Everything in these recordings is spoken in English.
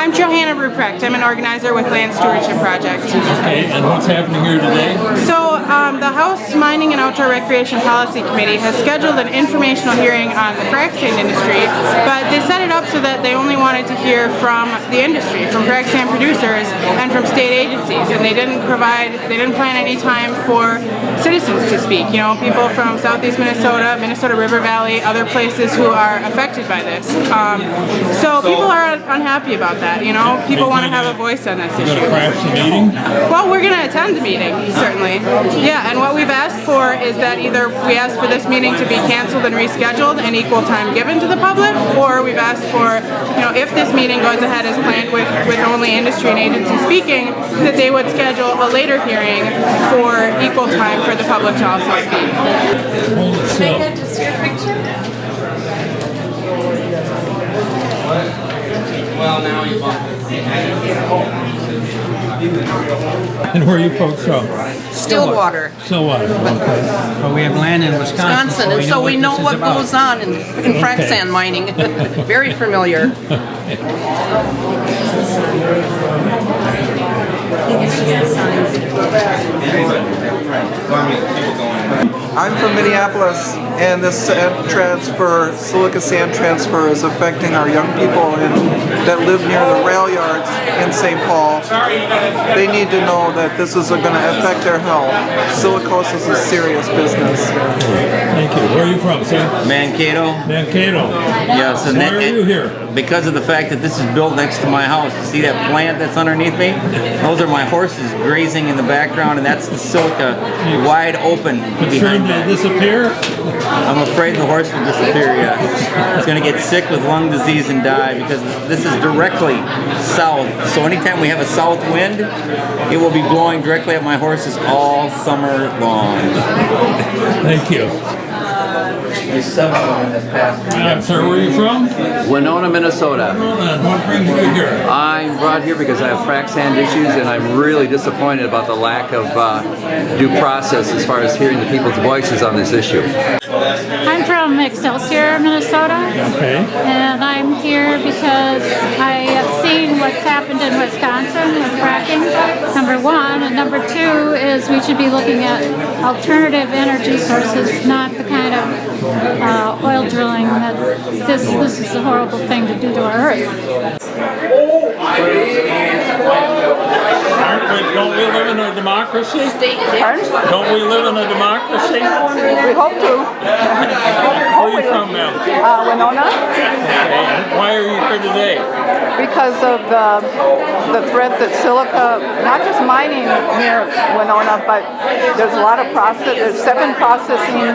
I'm Johanna Ruprecht. I'm an organizer with Land Stewardship Project. Okay, and what's happening here today? So the House Mining and Outdoor Recreation Policy Committee has scheduled an informational hearing on the frac sand industry, but they set it up so that they only wanted to hear from the industry, from frac sand producers and from state agencies, and they didn't plan any time for citizens to speak. You know, people from southeast Minnesota, Minnesota River Valley, other places who are affected by this. So people are unhappy about that. You know, people want to have a voice on this issue. You're going to crash the meeting? Well, we're going to attend the meeting, certainly. Yeah, and what we've asked for is that either we ask for this meeting to be canceled and rescheduled and equal time given to the public, or we've asked for, you know, if this meeting goes ahead as planned with only industry and agency speaking, that they would schedule a later hearing for equal time for the public to also speak. Hold it Just your picture? Well, now you And where are you folks from? Stillwater, Stillwater, okay. But we have land in Wisconsin, and so we know what goes on in frac Okay. sand mining. Very familiar. I'm from Minneapolis, and this sand transfer, silica sand transfer, is affecting our young people that live near the rail yards in St. Paul. They need to know that this is going to affect their health. Silicosis is serious business. Thank you. Where are you from, sir? Mankato. Mankato. Yes, and Why are you here? because of the fact that this is built next to my house. You see that plant that's underneath me? Those are my horses grazing in the background, and that's the silica wide open Concerned behind they'll that. disappear? I'm afraid the horse will disappear, yes. It's going to get sick with lung disease and die because this is directly south. So anytime we have a south wind, it will be blowing directly at my horses all summer long. Thank you. There's 7 of them that passed. Sir, where are you from? Winona, Minnesota. And what brings you here? I'm brought here because I have frac sand issues, and I'm really disappointed about the lack of due process as far as hearing the people's voices on this issue. I'm from Excelsior, Minnesota. Okay. And I'm here because I have seen what's happened in Wisconsin with fracking, number one. And number two is we should be looking at alternative energy sources, not the kind of oil drilling that this is a horrible thing to do to our earth. Don't we live in a democracy? Pardon? Don't we live in a democracy? We hope to. Where are you from, ma'am? Winona, Okay. Why are you here today? because of the threat that silica, not just mining near Winona, but there's a lot of there's 7 processing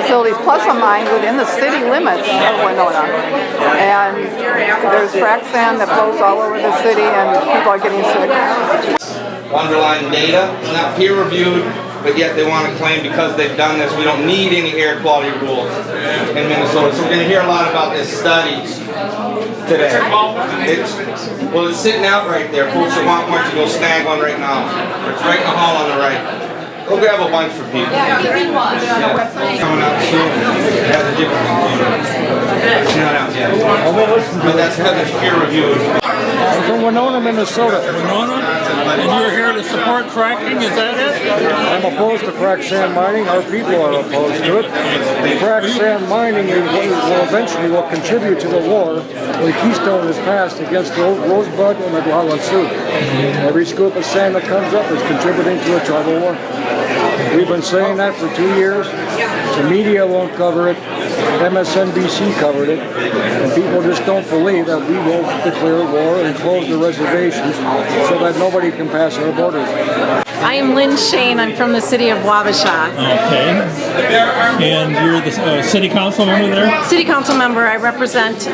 facilities plus a mine within the city limits of Winona. And there's frac sand that flows all over the city, and people are getting sick. Underlying data, it's not peer reviewed, but yet they want to claim because they've done this, we don't need any air quality rules in Minnesota. So we're going to hear a lot about this study today. It's sitting out right there. Folks that want one to go snag one right now. It's right in the hall on the right. Go grab a bunch for people. Yeah. Coming out soon. That's a different computer. It's not out yet. But that's Heather's peer reviewed. I'm from Winona, Minnesota. Winona? And you're here to support fracking, is that it? I'm opposed to frac sand mining. Our people are opposed to it. Frac sand mining will eventually contribute to the war when the Keystone is passed against the Rosebud and the Oglala Sioux. Every scoop of sand that comes up is contributing to a tribal war. We've been saying that for 2 years. The media won't cover it. MSNBC covered it. And people just don't believe that we will declare war and close the reservations so that nobody can pass our borders. I am Lynn Shane. I'm from the city of Wabasha. Okay. And you're the city council member there? City council member. I represent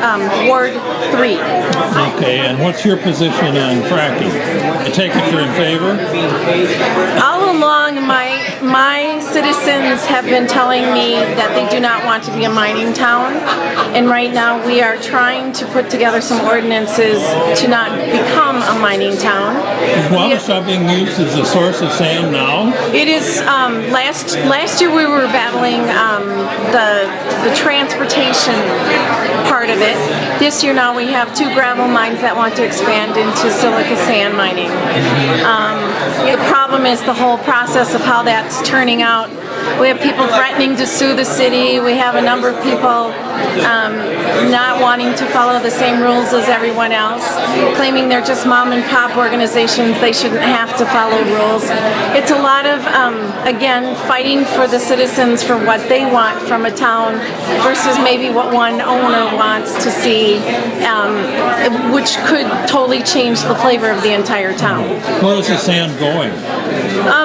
Ward 3. Okay, and what's your position on fracking? I take it you're in favor? All along, my my citizens have been telling me that they do not want to be a mining town, and right now we are trying to put together some ordinances to not become a mining town. Is Wabasha being used as a source of sand now? It is. Last year we were battling the transportation part of it. This year now we have 2 gravel mines that want to expand into silica sand mining. The problem is the whole process of how that's turning out. We have people threatening to sue the city. We have a number of people not wanting to follow the same rules as everyone else, claiming they're just mom and pop organizations, they shouldn't have to follow rules. It's a lot of, again, fighting for the citizens for what they want from a town versus maybe what one owner wants to see, which could totally change the flavor of the entire town. Where is the sand going?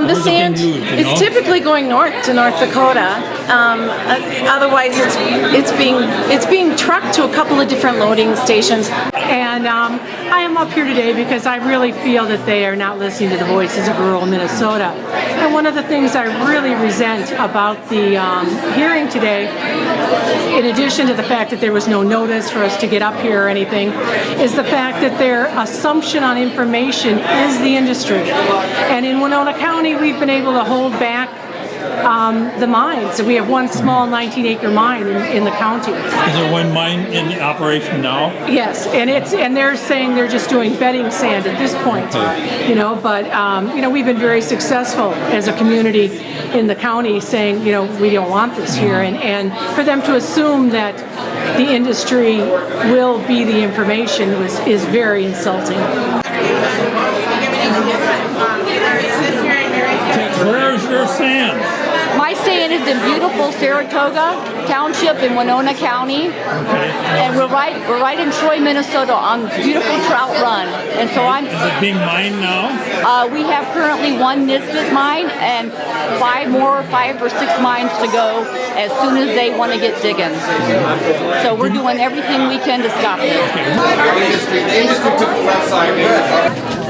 The sand is typically going north to North Dakota. Otherwise, it's being trucked to a couple of different loading stations. And I am up here today because I really feel that they are not listening to the voices of rural Minnesota. And one of the things I really resent about the hearing today, in addition to the fact that there was no notice for us to get up here or anything, is the fact that their assumption on information is the industry. And in Winona County, we've been able to hold back the mines. So we have one small 19-acre mine in the county. Is there one mine in operation now? Yes, and they're saying they're just doing bedding sand at this point. You know, but you know, we've been very successful as a community in the county saying, you know, we don't want this here, and for them to assume that the industry will be the information is very insulting. Where's your sand? My sand is in beautiful Saratoga Township in Winona County, and we're right in Troy, Minnesota, on beautiful Trout Run. And so Is it being mined now? We have currently 1 Nisbet mine and 5 or 6 mines to go as soon as they want to get digging. So we're doing everything we can to stop it. The industry took the website.